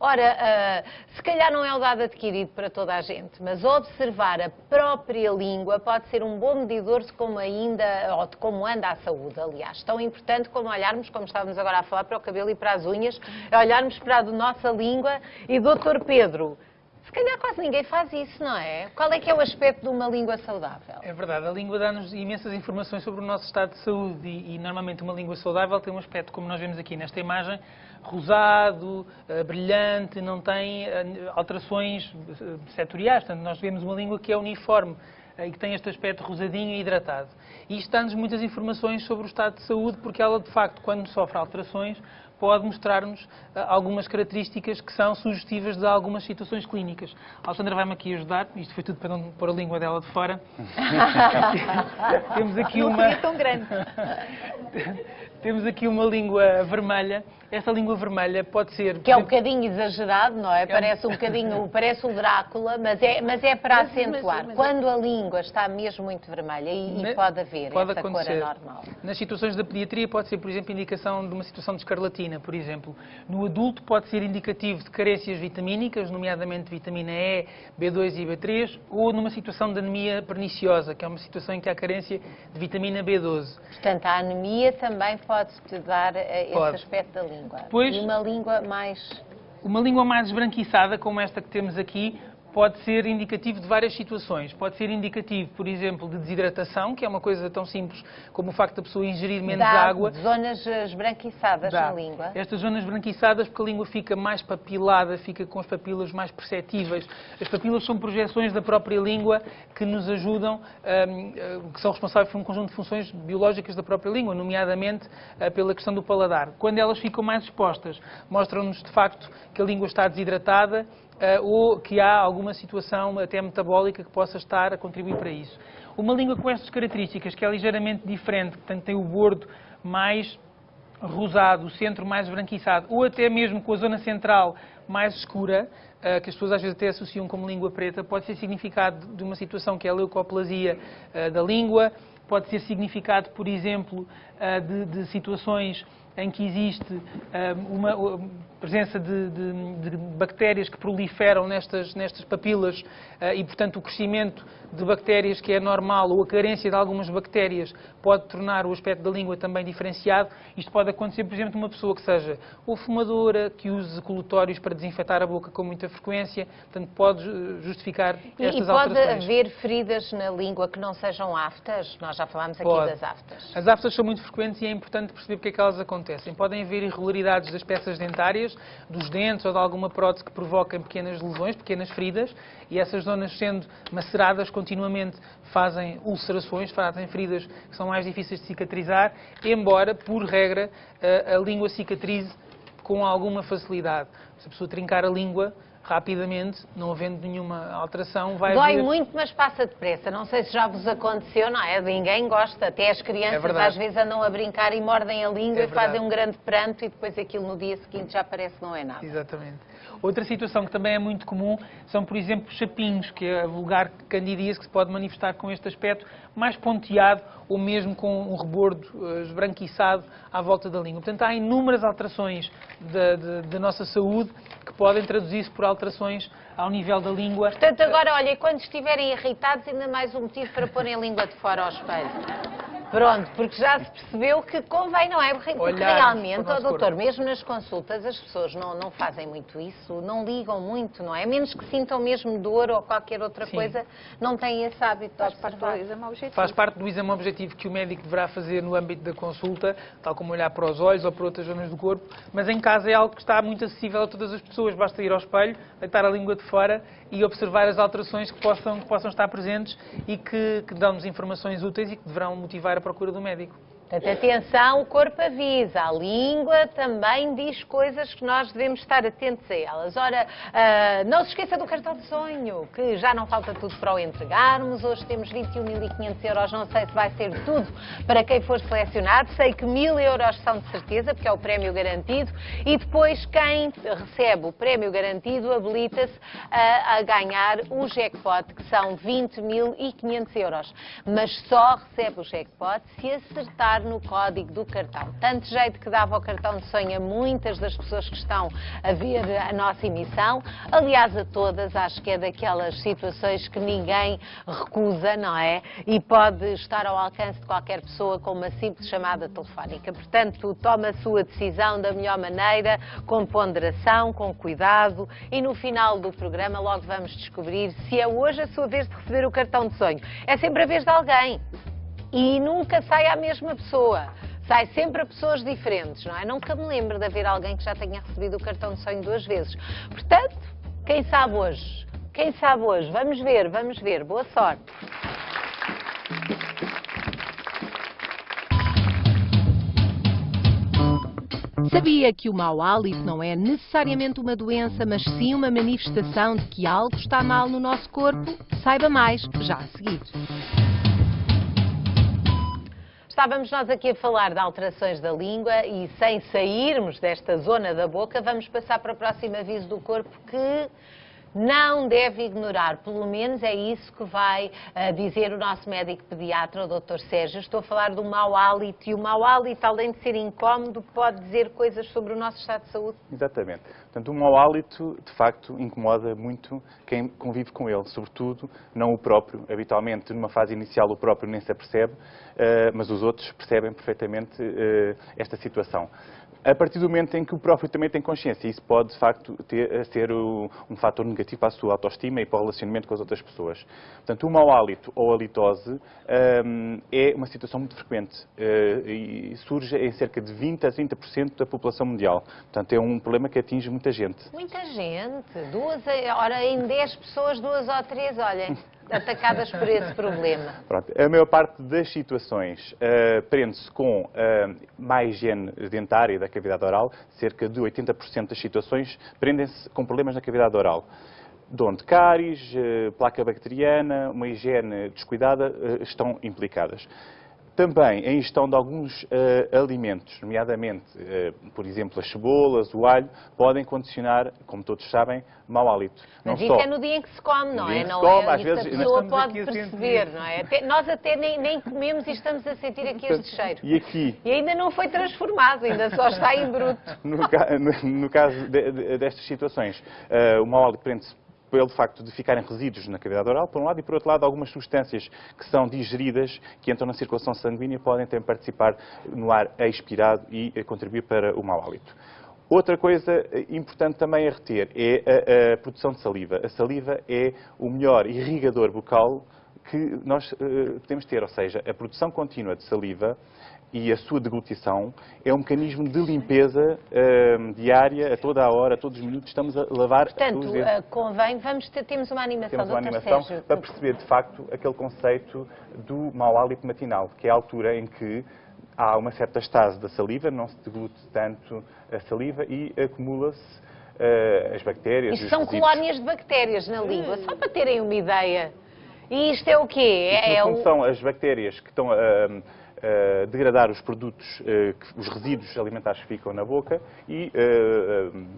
Ora, se calhar não é o dado adquirido para toda a gente, mas observar a própria língua pode ser um bom medidor de como ou de como anda a saúde, aliás. Tão importante como olharmos, como estávamos agora a falar, para o cabelo e para as unhas, é olharmos para a nossa língua. E Dr. Pedro, se calhar quase ninguém faz isso, não é? Qual é que é o aspecto de uma língua saudável? É verdade, a língua dá-nos imensas informações sobre o nosso estado de saúde e normalmente uma língua saudável tem um aspecto, como nós vemos aqui nesta imagem, rosado, brilhante, não tem alterações setoriais. Portanto, nós vemos uma língua que é uniforme e que tem este aspecto rosadinho e hidratado. E isto dá-nos muitas informações sobre o estado de saúde, porque ela, de facto, quando sofre alterações, pode mostrar-nos algumas características que são sugestivas de algumas situações clínicas. A Alexandra vai-me aqui ajudar, isto foi tudo para não pôr a língua dela de fora. Temos aqui uma... tão grande. Temos aqui uma língua vermelha. Esta língua vermelha pode ser... Que é um bocadinho exagerado, não é? Parece um bocadinho, parece o Drácula, mas é para acentuar. Quando a língua está mesmo muito vermelha e pode haver essa cor anormal. Nas situações da pediatria pode ser, por exemplo, indicação de uma situação de escarlatina, por exemplo. No adulto pode ser indicativo de carências vitamínicas, nomeadamente vitamina E, B2 e B3, ou numa situação de anemia perniciosa, que é uma situação em que há carência de vitamina B12. Portanto, a anemia também pode-te dar esse aspecto da língua. Pois, e uma língua mais... Uma língua mais esbranquiçada, como esta que temos aqui, pode ser indicativo de várias situações. Pode ser indicativo, por exemplo, de desidratação, que é uma coisa tão simples como o facto da pessoa ingerir menos água. Zonas esbranquiçadas na língua. Estas zonas esbranquiçadas, porque a língua fica mais papilada, fica com as papilas mais perceptíveis. As papilas são projeções da própria língua que nos ajudam, que são responsáveis por um conjunto de funções biológicas da própria língua, nomeadamente pela questão do paladar. Quando elas ficam mais expostas, mostram-nos de facto que a língua está desidratada, ou que há alguma situação até metabólica que possa estar a contribuir para isso. Uma língua com estas características, que é ligeiramente diferente, portanto tem o bordo mais rosado, o centro mais esbranquiçado, ou até mesmo com a zona central mais escura, que as pessoas às vezes até associam como língua preta, pode ser significado de uma situação que é a leucoplasia da língua, pode ser significado, por exemplo, de situações em que existe uma presença de bactérias que proliferam nestas papilas e, portanto, o crescimento de bactérias que é normal ou a carência de algumas bactérias pode tornar o aspecto da língua também diferenciado. Isto pode acontecer, por exemplo, numa pessoa que seja ou fumadora, que use colutórios para desinfetar a boca com muita frequência, portanto, pode justificar estas alterações. E pode haver feridas na língua que não sejam aftas? Nós já falámos aqui das aftas. As aftas são muito frequentes e é importante perceber porque é que elas acontecem. Podem haver irregularidades das peças dentárias, dos dentes ou de alguma prótese que provoquem pequenas lesões, pequenas feridas, e essas zonas sendo maceradas continuamente fazem ulcerações, fazem feridas que são mais difíceis de cicatrizar, embora, por regra, a língua cicatrize com alguma facilidade. Se a pessoa trincar a língua rapidamente, não havendo nenhuma alteração, vai haver... Dói muito, mas passa depressa. Não sei se já vos aconteceu, não é? Ninguém gosta. Até as crianças às vezes andam a brincar e mordem a língua e fazem um grande pranto e depois aquilo no dia seguinte já parece que não é nada. Exatamente. Outra situação que também é muito comum são, por exemplo, chapinhos, que é a vulgar candidíase que se pode manifestar com este aspecto mais ponteado ou mesmo com um rebordo esbranquiçado à volta da língua. Portanto, há inúmeras alterações da nossa saúde que podem traduzir-se por alterações ao nível da língua. Portanto, agora, olha, quando estiverem irritados, ainda mais um motivo para porem a língua de fora ao espelho. Pronto, porque já se percebeu que convém, não é? Porque realmente, doutor, mesmo nas consultas, as pessoas não fazem muito isso, não ligam muito, não é? A menos que sintam mesmo dor ou qualquer outra coisa, não têm esse hábito de observar. Faz parte do exame objetivo que o médico deverá fazer no âmbito da consulta, tal como olhar para os olhos ou para outras zonas do corpo, mas em casa é algo que está muito acessível a todas as pessoas. Basta ir ao espelho, deitar a língua de fora e observar as alterações que possam estar presentes e que dão-nos informações úteis e que deverão motivar a procura do médico. Portanto, atenção, o corpo avisa, a língua também diz coisas que nós devemos estar atentos a elas. Ora, não se esqueça do cartão de sonho, que já não falta tudo para o entregarmos. Hoje temos 21.500 euros, não sei se vai ser tudo para quem for selecionado. Sei que 1.000 euros são de certeza, porque é o prémio garantido. E depois, quem recebe o prémio garantido habilita-se a ganhar o jackpot, que são 20.500 euros. Mas só recebe o jackpot se acertar clicar no código do cartão. Tanto jeito que dava o cartão de sonho a muitas das pessoas que estão a ver a nossa emissão. Aliás, a todas, acho que é daquelas situações que ninguém recusa, não é? E pode estar ao alcance de qualquer pessoa com uma simples chamada telefónica. Portanto, toma a sua decisão da melhor maneira, com ponderação, com cuidado, e no final do programa logo vamos descobrir se é hoje a sua vez de receber o cartão de sonho. É sempre a vez de alguém e nunca sai a mesma pessoa. Sai sempre a pessoas diferentes, não é? Nunca me lembro de haver alguém que já tenha recebido o cartão de sonho 2 vezes. Portanto, quem sabe hoje? Quem sabe hoje? Vamos ver, vamos ver. Boa sorte. Sabia que o mau hálito não é necessariamente uma doença, mas sim uma manifestação de que algo está mal no nosso corpo? Saiba mais já a seguir. Estávamos nós aqui a falar de alterações da língua e, sem sairmos desta zona da boca, vamos passar para o próximo aviso do corpo que não deve ignorar. Pelo menos é isso que vai dizer o nosso médico pediatra, o Dr. Sérgio. Estou a falar do mau hálito, e o mau hálito, além de ser incómodo, pode dizer coisas sobre o nosso estado de saúde. Exatamente. Portanto, o mau hálito, de facto, incomoda muito quem convive com ele, sobretudo não o próprio. Habitualmente, numa fase inicial, o próprio nem se apercebe, mas os outros percebem perfeitamente esta situação. A partir do momento em que o próprio também tem consciência, isso pode, de facto, ser um fator negativo para a sua autoestima e para o relacionamento com as outras pessoas. Portanto, o mau hálito ou a litose é uma situação muito frequente e surge em cerca de 20% a 30% da população mundial. Portanto, é um problema que atinge muita gente. Muita gente. Ora, em 10 pessoas, 2 ou 3, olhem, atacadas por esse problema. Pronto, a maior parte das situações prende-se com má higiene dentária da cavidade oral. Cerca de 80% das situações prendem-se com problemas na cavidade oral. Dom de cáries, placa bacteriana, uma higiene descuidada estão implicadas. Também a ingestão de alguns alimentos, nomeadamente, por exemplo, as cebolas, o alho, podem condicionar, como todos sabem, mau hálito. Mas isso é no dia em que se come, não é? Não é? Às vezes, a pessoa pode perceber, não é? Nós até nem comemos e estamos a sentir aqui este cheiro. E ainda não foi transformado, ainda só está em bruto. No caso destas situações, o mau hálito prende-se pelo facto de ficarem resíduos na cavidade oral, por um lado, e por outro lado, algumas substâncias que são digeridas, que entram na circulação sanguínea, podem também participar no ar expirado e contribuir para o mau hálito. Outra coisa importante também a reter é a produção de saliva. A saliva é o melhor irrigador bucal que nós podemos ter, ou seja, a produção contínua de saliva e a sua deglutição é um mecanismo de limpeza diária, a toda a hora, a todos os minutos, estamos a lavar. Portanto, convém, temos uma animação, temos uma animação Sérgio, para perceber, de facto, aquele conceito do mau hálito matinal, que é a altura em que há uma certa estase da saliva, não se deglute tanto a saliva e acumula-se as bactérias. Isto são colónias de bactérias na língua, só para terem uma ideia. E isto é o quê? São as bactérias que estão degradar os produtos, os resíduos alimentares que ficam na boca e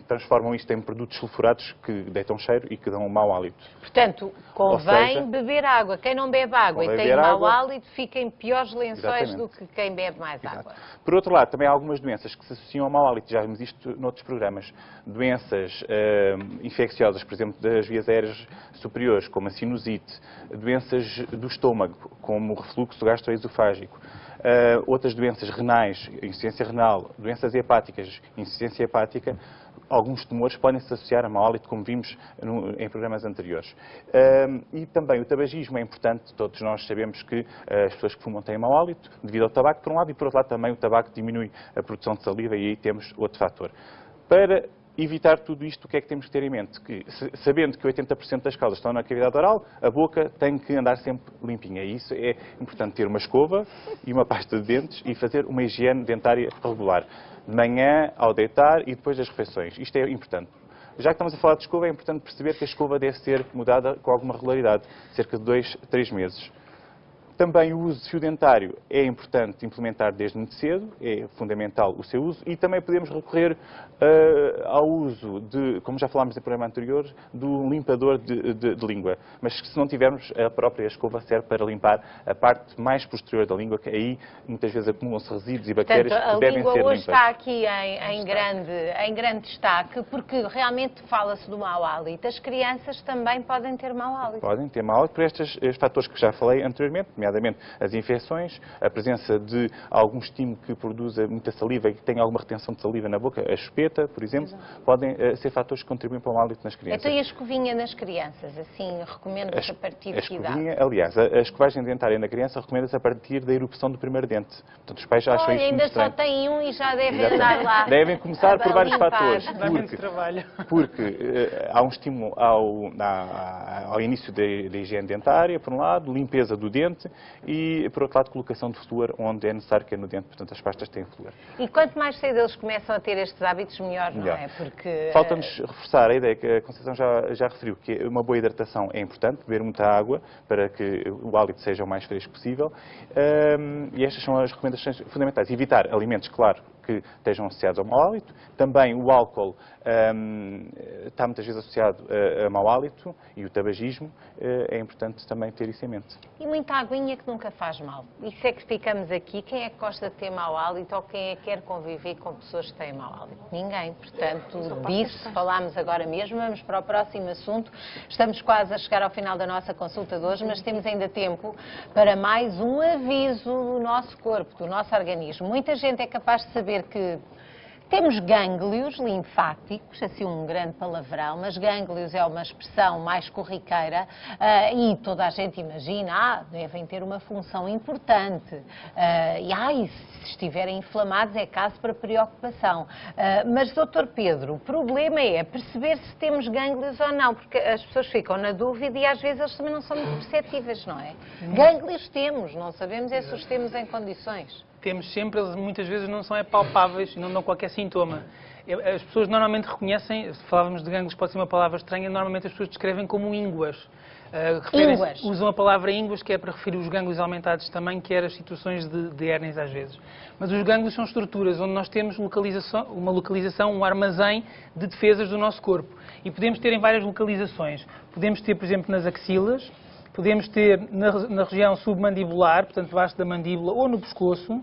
transformam isto em produtos sulfurados que deitam cheiro e que dão um mau hálito. Portanto, convém beber água. Quem não bebe água e tem mau hálito fica em piores lençóis do que quem bebe mais água. Por outro lado, também há algumas doenças que se associam ao mau hálito. Já vimos isto noutros programas. Doenças infecciosas, por exemplo, das vias aéreas superiores, como a sinusite. Doenças do estômago, como o refluxo gastroesofágico. Outras doenças renais, insuficiência renal, doenças hepáticas, insuficiência hepática, alguns tumores podem se associar a mau hálito, como vimos em programas anteriores. E também o tabagismo é importante, todos nós sabemos que as pessoas que fumam têm mau hálito devido ao tabaco, por um lado, e por outro lado também o tabaco diminui a produção de saliva e aí temos outro fator. Para evitar tudo isto, o que é que temos que ter em mente? Que, sabendo que 80% das causas estão na cavidade oral, a boca tem que andar sempre limpinha. E isso é importante ter uma escova e uma pasta de dentes e fazer uma higiene dentária regular. De manhã, ao deitar e depois das refeições. Isto é importante. Já que estamos a falar de escova, é importante perceber que a escova deve ser mudada com alguma regularidade, cerca de 2 a 3 meses. Também o uso de fio dentário é importante implementar desde muito cedo, é fundamental o seu uso, e também podemos recorrer ao uso de, como já falámos no programa anterior, do limpador de língua. Mas se não tivermos, a própria escova serve para limpar a parte mais posterior da língua, que aí muitas vezes acumulam-se resíduos e bactérias que devem ser limpas. A língua hoje está aqui em grande destaque, porque realmente fala-se do mau hálito. As crianças também podem ter mau hálito. Podem ter mau hálito por estes fatores que já falei anteriormente, nomeadamente as infecções, a presença de algum estímulo que produza muita saliva e que tenha alguma retenção de saliva na boca, a chupeta, por exemplo, podem ser fatores que contribuem para o mau hálito nas crianças. Então e a escovinha nas crianças? Assim, recomenda-se a partir de que idade? Aliás, a escovagem dentária na criança recomenda-se a partir da erupção do primeiro dente. Portanto, os pais já acham isso muito ainda estranho. Só tem um e já devem andar lá. Devem começar por vários fatores. Porque há um estímulo ao início da higiene dentária, por um lado, limpeza do dente e, por outro lado, colocação de flúor onde é necessário que é no dente. Portanto, as pastas têm flúor. E quanto mais cedo eles começam a ter estes hábitos, melhor, não é? Porque falta-nos reforçar a ideia que a Conceição já referiu, que uma boa hidratação é importante, beber muita água para que o hálito seja o mais fresco possível. E estas são as recomendações fundamentais. Evitar alimentos, claro, que estejam associados ao mau hálito. Também o álcool está muitas vezes associado a mau hálito e o tabagismo. É importante também ter isso em mente. E muita aguinha que nunca faz mal. Isso é que ficamos aqui. Quem é que gosta de ter mau hálito ou quem é que quer conviver com pessoas que têm mau hálito? Ninguém. Portanto, disso falámos agora mesmo. Vamos para o próximo assunto. Estamos quase a chegar ao final da nossa consulta de hoje, mas temos ainda tempo para mais um aviso do nosso corpo, do nosso organismo. Muita gente é capaz de saber que temos gânglios linfáticos, assim um grande palavrão, mas gânglios é uma expressão mais corriqueira e toda a gente imagina, devem ter uma função importante e se estiverem inflamados é caso para preocupação. Mas, Dr. Pedro, o problema é perceber se temos gânglios ou não, porque as pessoas ficam na dúvida e às vezes eles também não são muito perceptíveis, não é? Gânglios temos, não sabemos se os temos em condições. Temos sempre, eles muitas vezes não são palpáveis e não dão qualquer sintoma. As pessoas normalmente reconhecem, se falávamos de gânglios pode ser uma palavra estranha, normalmente as pessoas descrevem como ínguas. Usam a palavra ínguas, que é para referir os gânglios aumentados de tamanho, que é as situações de hérnias às vezes. Mas os gânglios são estruturas onde nós temos uma localização, um armazém de defesas do nosso corpo. E podemos ter em várias localizações. Podemos ter, por exemplo, nas axilas, podemos ter na região submandibular, portanto, debaixo da mandíbula ou no pescoço.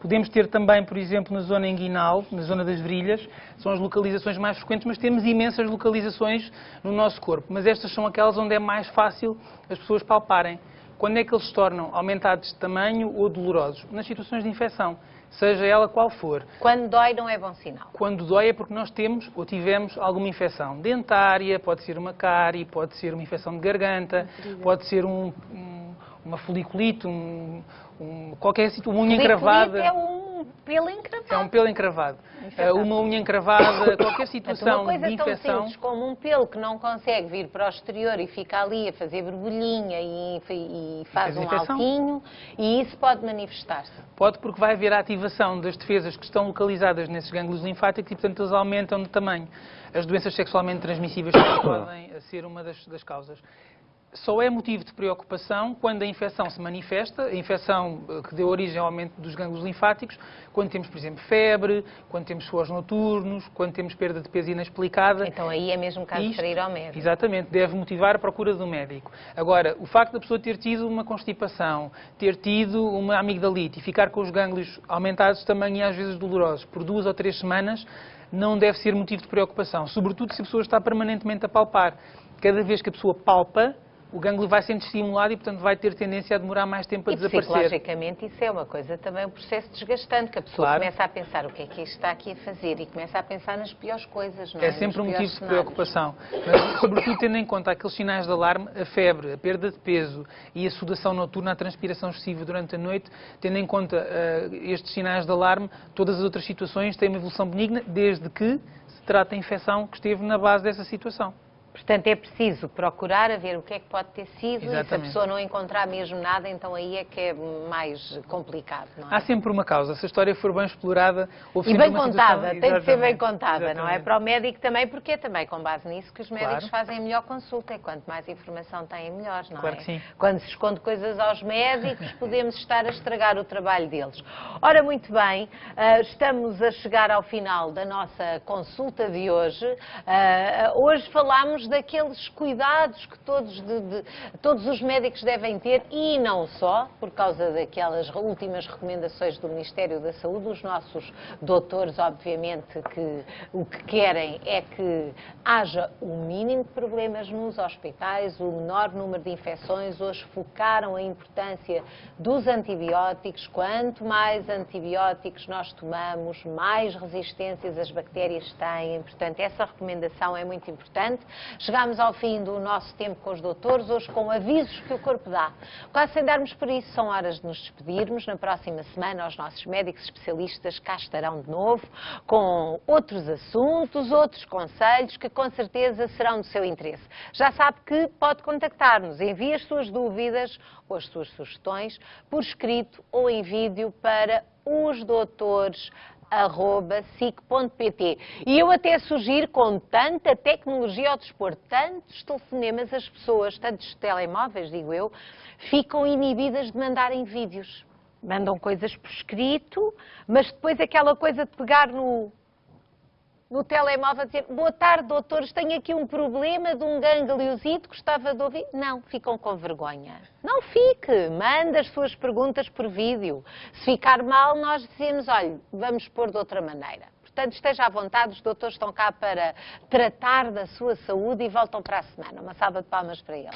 Podemos ter também, por exemplo, na zona inguinal, na zona das virilhas, são as localizações mais frequentes, mas temos imensas localizações no nosso corpo. Mas estas são aquelas onde é mais fácil as pessoas palparem. Quando é que eles se tornam aumentados de tamanho ou dolorosos? Nas situações de infecção, seja ela qual for. Quando dói não é bom sinal. Quando dói é porque nós temos ou tivemos alguma infecção dentária, pode ser uma cárie, pode ser uma infecção de garganta, pode ser uma foliculite, qualquer situação, uma unha encravada. É um pelo encravado. É um pelo encravado. Uma unha encravada, qualquer situação uma coisa de infecção. Tão simples como um pelo que não consegue vir para o exterior e fica ali a fazer borbulhinha e faz um altinho, e isso pode manifestar-se. Pode, porque vai haver a ativação das defesas que estão localizadas nesses gânglios linfáticos e, portanto, eles aumentam de tamanho. As doenças sexualmente transmissíveis podem ser uma das causas. Só é motivo de preocupação quando a infecção se manifesta, a infecção que deu origem ao aumento dos gânglios linfáticos, quando temos, por exemplo, febre, quando temos suores noturnos, quando temos perda de peso inexplicada. Então aí é mesmo caso para ir ao médico. Exatamente, deve motivar a procura do médico. Agora, o facto da pessoa ter tido uma constipação, ter tido uma amigdalite e ficar com os gânglios aumentados de tamanho e às vezes dolorosos por 2 ou 3 semanas, não deve ser motivo de preocupação, sobretudo se a pessoa está permanentemente a palpar. Cada vez que a pessoa palpa, o gânglio vai sendo estimulado e, portanto, vai ter tendência a demorar mais tempo a desaparecer. Psicologicamente isso é uma coisa também, um processo desgastante, que a pessoa começa a pensar o que é que isto está aqui a fazer e começa a pensar nas piores coisas, não é? É sempre um motivo de preocupação, mas, sobretudo, tendo em conta aqueles sinais de alarme, a febre, a perda de peso e a sudação noturna, a transpiração excessiva durante a noite, tendo em conta estes sinais de alarme, todas as outras situações têm uma evolução benigna, desde que se trate da infecção que esteve na base dessa situação. Portanto, é preciso procurar a ver o que é que pode ter sido. Exatamente. E se a pessoa não encontrar mesmo nada, então aí é que é mais complicado, não é? Há sempre uma causa. Se a história for bem explorada, houve E sempre bem uma contada, situação... tem de ser bem Exatamente, contada, não é? exatamente. Para o médico também, porque é também com base nisso que os médicos Claro. fazem a melhor consulta. E quanto mais informação têm, melhor, não Claro é? que sim. Quando se esconde coisas aos médicos, podemos estar a estragar o trabalho deles. Ora, muito bem, estamos a chegar ao final da nossa consulta de hoje. Hoje falámos daqueles cuidados que todos os médicos devem ter, e não só, por causa daquelas últimas recomendações do Ministério da Saúde. Os nossos doutores, obviamente, que o que querem é que haja o mínimo de problemas nos hospitais, o menor número de infecções. Hoje focaram a importância dos antibióticos. Quanto mais antibióticos nós tomamos, mais resistências as bactérias têm. Portanto, essa recomendação é muito importante. Chegámos ao fim do nosso tempo com os doutores, hoje com avisos que o corpo dá. Quase sem darmos por isso, são horas de nos despedirmos. Na próxima semana, os nossos médicos especialistas cá estarão de novo, com outros assuntos, outros conselhos, que com certeza serão do seu interesse. Já sabe que pode contactar-nos, envie as suas dúvidas ou as suas sugestões por escrito ou em vídeo para osdoutores@sic.pt. E eu até sugiro, com tanta tecnologia ao dispor, tantos telefonemas, as pessoas, tantos telemóveis, digo eu, ficam inibidas de mandarem vídeos. Mandam coisas por escrito, mas depois aquela coisa de pegar no telemóvel e dizer: boa tarde, doutores, tenho aqui um problema de um gangliosito, gostava de ouvir. Não, ficam com vergonha. Não fique, manda as suas perguntas por vídeo. Se ficar mal, nós dizemos: olha, vamos pôr de outra maneira. Portanto, esteja à vontade, os doutores estão cá para tratar da sua saúde e voltam para a semana. Uma salva de palmas para eles.